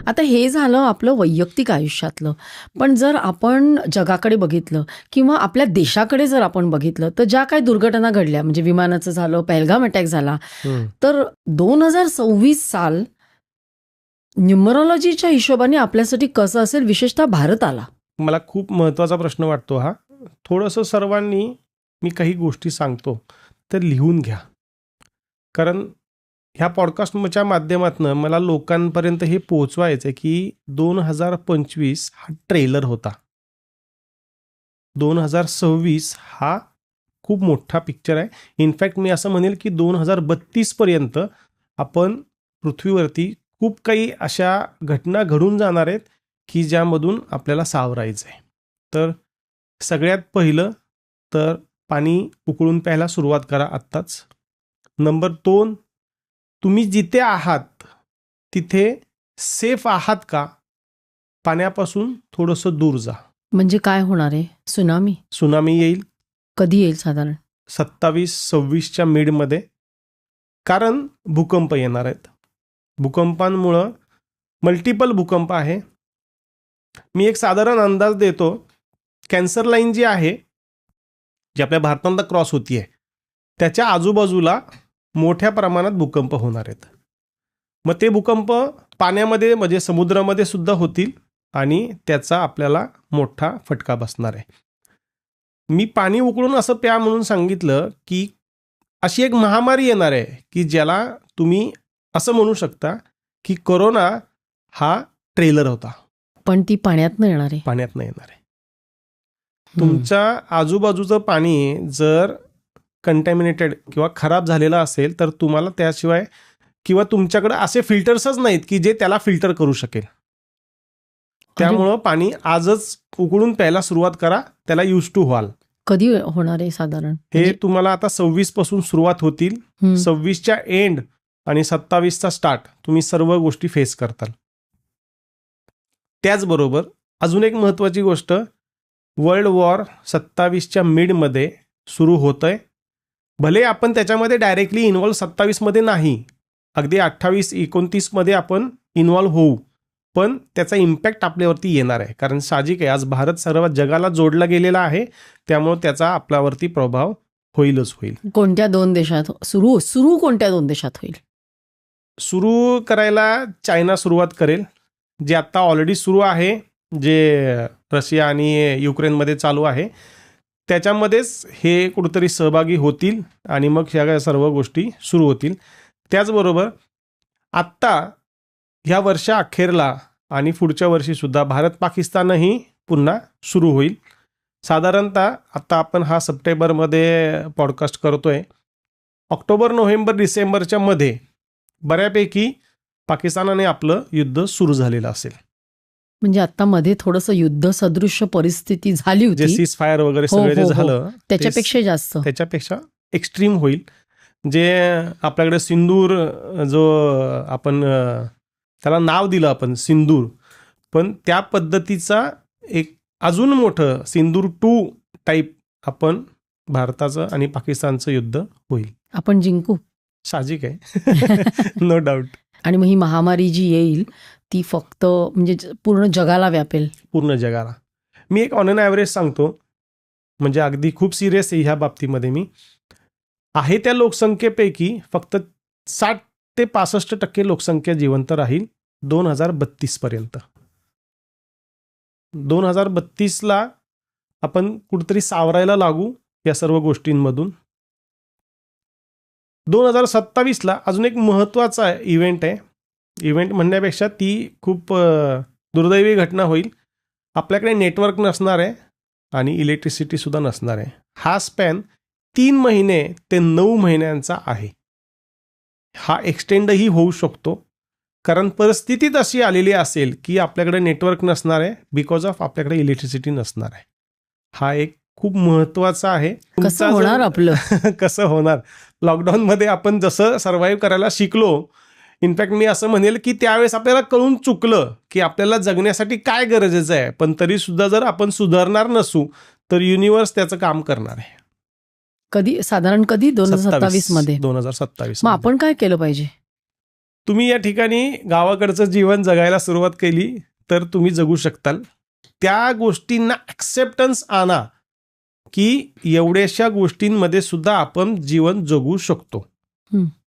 आता हे झालं आपलं वैयक्तिक आयुष्यातलं. पण जर आपण जगाकडे बघितलं किंवा आपल्या देशाकडे जर आपण बघितलं, तर ज्या काही दुर्घटना घडल्या, म्हणजे विमानाचं झालं, पहलगाम अटॅक झाला, तर 2026 साल न्यूमरॉलॉजीच्या हिशोबाने आपल्यासाठी कसं असेल, विशेषतः भारताला? मला खूप महत्त्वाचा प्रश्न वाटतो हा. थोडंसं सर्वांनी, मी काही गोष्टी सांगतो तर लिहून घ्या, कारण ह्या पॉडकास्टच्या माध्यमातून मला लोकांपर्यंत हे पोहोचवायचं आहे की 2025 हा ट्रेलर होता. 2026 हा खूप मोठा पिक्चर आहे. इनफॅक्ट मी असं म्हणेल की 2032 पर्यंत आपण पृथ्वीवरती खूप काही अशा घटना घडून जाणार आहेत की ज्यामधून आपल्याला सावरायचं आहे. तर सगळ्यात पहिलं तर पाणी उकळून प्यायला सुरुवात करा आत्ताच. नंबर 2, तुम्ही जिथे आहात तिथे सेफ आहात का? पाण्यापासून थोडंसं दूर जा. म्हणजे काय होणार आहे? सुनामी येईल. कधी येईल साधारण? 27-26च्या मिडमध्ये. कारण भूकंप येणार आहेत. भूकंपांमुळं मल्टिपल भूकंप आहे. मी एक साधारण अंदाज देतो. कॅन्सर लाईन जी आहे, जी आपल्या भारताला क्रॉस होती आहे, त्याच्या आजूबाजूला मोठ्या प्रमाणात भूकंप होणार आहेत. मग ते भूकंप पाण्यामध्ये म्हणजे समुद्रामध्ये सुद्धा होतील आणि त्याचा आपल्याला मोठा फटका बसणार आहे. मी पाणी उकळून असं प्या म्हणून सांगितलं की अशी एक महामारी येणार आहे की ज्याला तुम्ही असं म्हणू शकता की कोरोना हा ट्रेलर होता. पण ती पाण्यातनं येणार आहे. पाण्यातनं येणार आहे. तुमच्या आजूबाजूचं पाणी जर कंटॅमिनेटेड किंवा खराब झालेलं असेल तर तुम्हाला त्याशिवाय किंवा तुमच्याकडे असे फिल्टर्सच नाहीत की जे त्याला फिल्टर करू शकेल. त्यामुळं पाणी आजच उकळून प्यायला सुरुवात करा, त्याला यूज टू व्हाल. कधी होणार आहे साधारण? हे तुम्हाला आता 26 पासून सुरुवात होतील. 26च्या एंड आणि 27चा स्टार्ट तुम्ही सर्व गोष्टी फेस करताल. त्याचबरोबर अजून एक महत्त्वाची गोष्ट, वर्ल्ड वॉर 27च्या मिडमध्ये सुरू होत आहे. भले आपण त्याच्यामध्ये डायरेक्टली इन्व्हॉल्व 27मध्ये नाही, अगदी 28-29मध्ये आपण इन्व्हॉल्व होऊ, पण त्याचा इम्पॅक्ट आपल्यावरती येणार आहे. कारण साहजिक आहे, आज भारत सर्व जगाला जोडला गेलेला आहे, त्यामुळे त्याचा आपल्यावरती प्रभाव होईलच होईल. कोणत्या 2 देशात सुरू कोणत्या 2 देशात होईल? सुरू करायला चायना सुरुवात करेल, जे आत्ता ऑलरेडी सुरू आहे, जे रशिया आणि युक्रेनमध्ये चालू आहे. त्याच्यामध्येच हे कुठेतरी सहभागी होतील आणि मग ह्या सर्व गोष्टी सुरू होतील. त्याचबरोबर आत्ता ह्या वर्षा अखेरला आणि पुढच्या वर्षीसुद्धा भारत पाकिस्तानही पुन्हा सुरू होईल. साधारणतः आत्ता आपण हा सप्टेंबरमध्ये पॉडकास्ट करतोय. ऑक्टोबर, नोव्हेंबर, डिसेंबरच्या मध्ये बऱ्यापैकी पाकिस्तानाने आपलं युद्ध सुरू झालेलं असेल. म्हणजे आता मध्ये थोडंसं युद्ध सदृश्य परिस्थिती झाली होती, जे सीज फायर वगैरे सगळं जे झालं त्याच्यापेक्षा जास्त, त्याच्यापेक्षा एक्स्ट्रीम होईल. जे आपल्याकडे सिंदूर, जो आपण त्याला नाव दिलं आपण सिंदूर, पण त्या पद्धतीचा एक अजून मोठं सिंदूर 2 टाईप आपण भारताचं आणि पाकिस्तानचं युद्ध होईल. आपण जिंकू, साहजिक आहे. No doubt. आणि मग ही महामारी जी येईल ती फक्त म्हणजे पूर्ण जगाला व्यापेल. पूर्ण जगाला. मी एक ऑन एन ॲव्हरेज सांगतो, म्हणजे अगदी खूप सिरियस आहे ह्या बाबतीमध्ये. मी आहे त्या लोकसंख्येपैकी फक्त 60 ते 65% लोकसंख्या जिवंत राहील 2032 पर्यंत. 2032ला आपण कुठेतरी सावरायला लागू या सर्व गोष्टींमधून. 2027ला अजून एक महत्त्वाचा इव्हेंट आहे. इव्हेंट म्हणण्यापेक्षा ती खूप दुर्दैवी घटना होईल. आपल्याकडे नेटवर्क नसणार आहे आणि इलेक्ट्रिसिटीसुद्धा नसणार आहे. हा स्पॅन 3 महिने ते 9 महिन्यांचा आहे. हा एक्सटेंडही होऊ शकतो, कारण परिस्थितीत अशी आलेली असेल की आपल्याकडे नेटवर्क नसणार आहे बिकॉज ऑफ आपल्याकडे इलेक्ट्रिसिटी नसणार आहे. हा एक खूप महत्त्वाचा आहे. कसं होणार आपलं? कसं होणार? लॉकडाऊनमध्ये आपण जसं सर्व्हाइव्ह करायला शिकलो, इनफॅक्ट मी असं म्हणेल की त्यावेळेस आपल्याला कळून चुकलं की आपल्याला जगण्यासाठी काय गरजेचं आहे, पण तरीसुद्धा जर आपण सुधारणार नसू तर युनिव्हर्स त्याचं काम करणार आहे. कधी साधारण 2027 मध्ये? 2027. मग आपण काय केलं पाहिजे? तुम्ही या ठिकाणी गावाकडचं जीवन जगायला सुरुवात केली तर तुम्ही जगू शकताल. त्या गोष्टींना ॲक्सेप्टन्स आणा की एवढ्याशा गोष्टींमध्ये सुद्धा आपण जीवन जगू शकतो.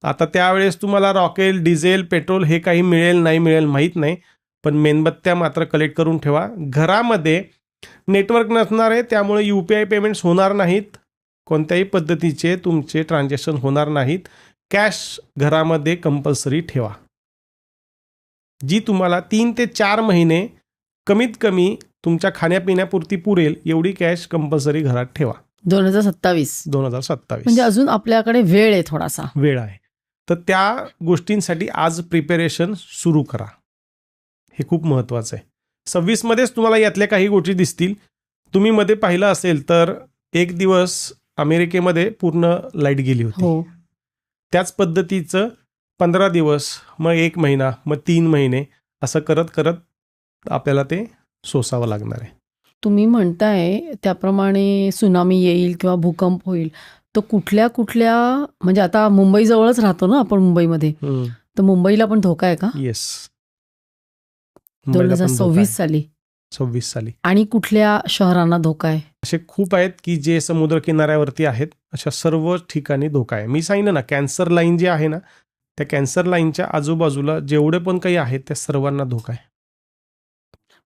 आता त्यावेळेस तुम्हाला रॉकेल, डिझेल, पेट्रोल हे काही मिळेल नाही मिळेल माहीत नाही, पण मेणबत्त्या मात्र कलेक्ट करून ठेवा. घरामध्ये नेटवर्क नसणार आहे, त्यामुळे UPI पेमेंट्स होणार नाहीत, कोणत्याही पद्धतीचे तुमचे ट्रान्झॅक्शन होणार नाहीत. कॅश घरामध्ये कंपल्सरी ठेवा, जी तुम्हाला 3 ते 4 महिने कमीत कमी तुमच्या खाण्यापिण्यापुरती पुरेल एवढी कॅश कंपल्सरी घरात ठेवा. 2027 म्हणजे अजून आपल्याकडे वेळ आहे, थोडासा वेळ आहे. तर त्या गोष्टींसाठी आज प्रिपेरेशन सुरू करा, हे खूप महत्त्वाचं आहे. 26 मध्येच तुम्हाला यातल्या काही गोष्टी दिसतील. तुम्ही मध्ये पाहिलं असेल तर एक दिवस अमेरिकेमध्ये पूर्ण लाईट गेली होती. त्याच पद्धतीचं 15 दिवस, मग 1 महिना, मग 3 महिने असं करत करत आपल्याला ते सोसावं लागणार आहे. तुम्ही म्हणताय त्याप्रमाणे सुनामी येईल किंवा भूकंप होईल, तर कुठल्या कुठल्या, म्हणजे आता मुंबईजवळच राहतो ना आपण, मुंबईमध्ये, तर मुंबईला पण धोका आहे का? येस, 2026 साली. आणि कुठल्या शहरांना धोका आहे? असे खूप आहेत की जे समुद्र किनाऱ्यावरती आहेत, अशा सर्व ठिकाणी धोका आहे. मी सांगितलं ना, कॅन्सर लाईन जी आहे ना, त्या कॅन्सर लाईनच्या आजूबाजूला जेवढे पण काही आहेत त्या सर्वांना धोका आहे.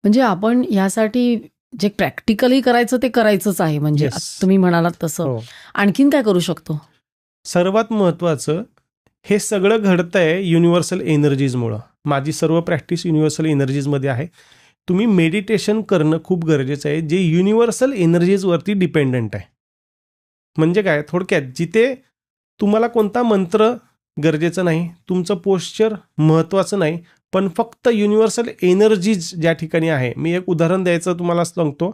म्हणजे आपण यासाठी जे प्रॅक्टिकली करायचं ते करायचंच आहे, म्हणजे तुम्ही म्हणालात तसं. आणखीन काय करू शकतो? सर्वात महत्त्वाचं, हे सगळं घडतंय युनिव्हर्सल एनर्जीजमुळं. माझी सर्व प्रॅक्टिस युनिव्हर्सल एनर्जीजमध्ये आहे. तुम्ही मेडिटेशन करणं खूप गरजेचं आहे, जे युनिव्हर्सल एनर्जीजवरती डिपेंडंट आहे. म्हणजे काय, थोडक्यात जिथे तुम्हाला कोणता मंत्र गरजेचं नाही, तुमचं पोश्चर महत्त्वाचं नाही, पण फक्त युनिव्हर्सल एनर्जीज ज्या ठिकाणी आहे. मी एक उदाहरण द्यायचं तुम्हाला सांगतो,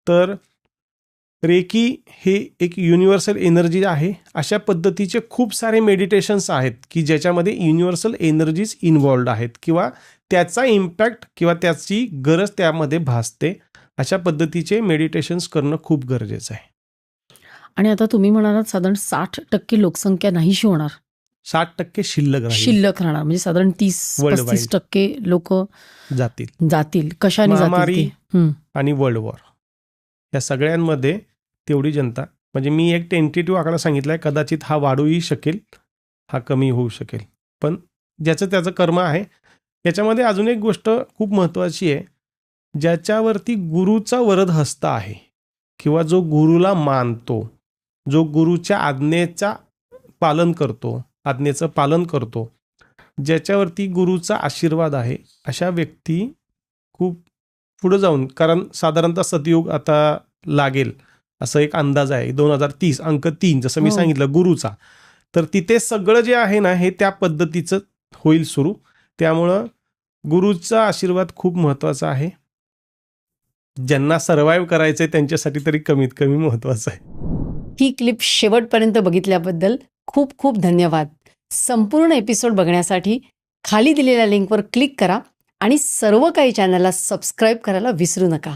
तर रेकी हे एक युनिव्हर्सल एनर्जी आहे. अशा पद्धतीचे खूप सारे मेडिटेशन्स आहेत की ज्याच्यामध्ये युनिव्हर्सल एनर्जीज इन्व्हॉल्ड आहेत किंवा त्याचा इम्पॅक्ट किंवा त्याची गरज त्यामध्ये भासते. अशा पद्धतीचे मेडिटेशन्स करणं खूप गरजेचं आहे. आणि आता तुम्ही म्हणालात साधारण 60% लोकसंख्या नाहीशी होणार, 60% शिल्लक राहणार, म्हणजे साधारण 30-35% लोक जातील. कशाने जातील? आणि वर्ल्ड वॉर, या सगळ्यांमध्ये तेवढी जनता, म्हणजे मी एक टेंटेटिव्ह आकडा सांगितलाय, कदाचित हा वाढूही शकेल, हा कमी होऊ शकेल, पण ज्याचं त्याचं कर्म आहे. याच्यामध्ये अजून एक गोष्ट खूप महत्त्वाची आहे, ज्याच्यावरती गुरुचा वरद हस्त आहे किंवा जो गुरुला मानतो, जो गुरुच्या आज्ञेचं पालन करतो, ज्याच्यावरती गुरुचा आशीर्वाद आहे, अशा व्यक्ती खूप पुढे जाऊन, कारण साधारणतः सतयुग आता लागेल असं एक अंदाज आहे, 2030 अंक 3 जसं मी सांगितलं गुरुचा, तर तिथे सगळं जे आहे ना हे त्या पद्धतीचं होईल सुरू. त्यामुळं गुरुचा आशीर्वाद खूप महत्त्वाचा आहे. ज्यांना सर्व्हाइव्ह करायचंय त्यांच्यासाठी तरी कमीत कमी महत्त्वाचं आहे. ही क्लिप शेवटपर्यंत बघितल्याबद्दल खूप खूप धन्यवाद. संपूर्ण एपिसोड बघण्यासाठी खाली दिलेल्या लिंकवर क्लिक करा आणि सर्व काही चॅनलला सबस्क्राईब करायला विसरू नका.